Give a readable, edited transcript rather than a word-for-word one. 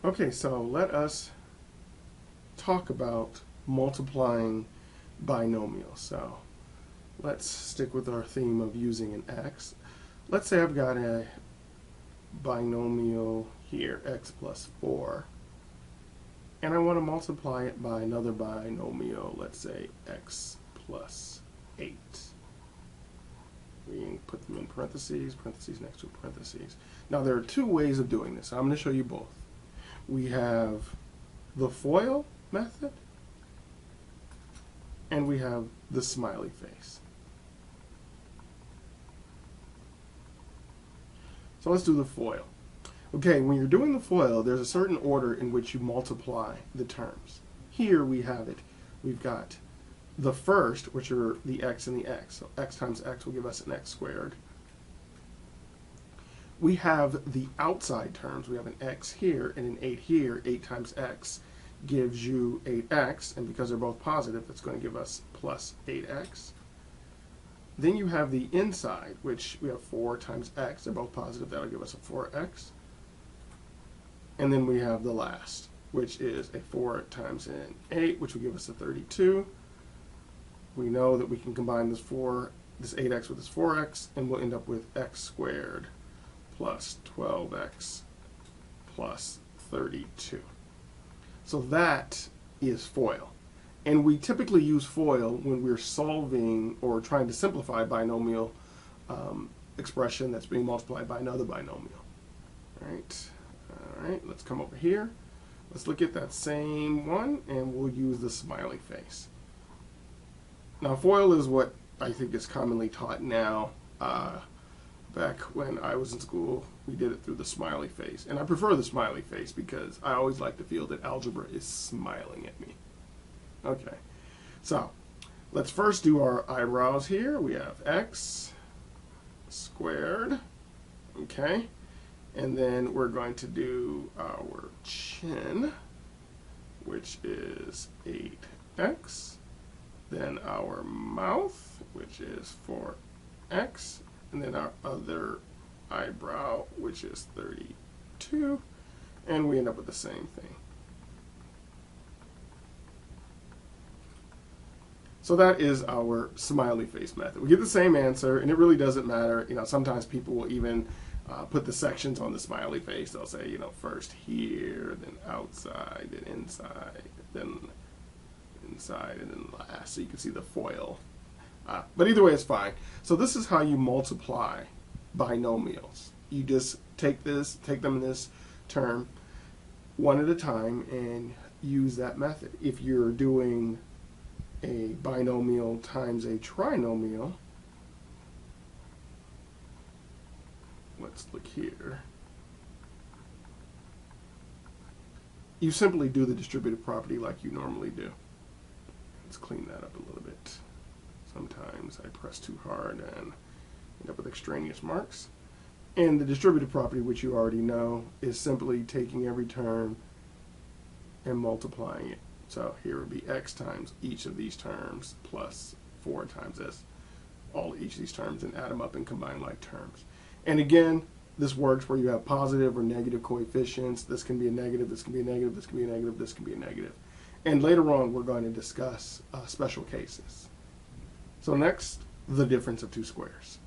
Okay, so let us talk about multiplying binomials. So let's stick with our theme of using an x. Let's say I've got a binomial here, x plus 4, and I want to multiply it by another binomial, let's say x plus 8. We can put them in parentheses, parentheses next to parentheses. Now there are two ways of doing this. I'm going to show you both. We have the FOIL method, and we have the smiley face. So let's do the FOIL. Okay, when you're doing the FOIL, there's a certain order in which you multiply the terms. Here we have it. We've got the first, which are the x and the x. So x times x will give us an x squared. We have the outside terms. We have an x here and an 8 here. 8 times x gives you 8x, and because they're both positive, that's going to give us plus 8x. Then you have the inside, which we have 4 times x. They're both positive. That'll give us a 4x. And then we have the last, which is a 4 times an 8, which will give us a 32. We know that we can combine this 8x with this 4x, and we'll end up with x squared plus 12x plus 32. So that is FOIL. And we typically use FOIL when we're solving or trying to simplify a binomial expression that's being multiplied by another binomial. All right, let's come over here. Let's look at that same one, and we'll use the smiley face. Now, FOIL is what I think is commonly taught now. Back when I was in school, we did it through the smiley face. And I prefer the smiley face because I always like to feel that algebra is smiling at me. Okay, so let's first do our eyebrows here. We have x squared, okay? And then we're going to do our chin, which is 8x. Then our mouth, which is 4x. And then our other eyebrow, which is 32. And we end up with the same thing. So that is our smiley face method. We get the same answer, and it really doesn't matter. You know, sometimes people will even put the sections on the smiley face. They'll say, you know, first here, then outside, then inside, then inside, and then last. So you can see the FOIL. But either way, it's fine. So this is how you multiply binomials. You just take them in this term one at a time and use that method. If you're doing a binomial times a trinomial, let's look here. You simply do the distributive property like you normally do. Let's clean that up a little bit. Sometimes I press too hard and end up with extraneous marks. And the distributive property, which you already know, is simply taking every term and multiplying it. So here would be x times each of these terms plus 4 times this, each of these terms, and add them up and combine like terms. And again, this works where you have positive or negative coefficients. This can be a negative, this can be a negative, this can be a negative, this can be a negative. And later on, we're going to discuss special cases. So next, the difference of two squares.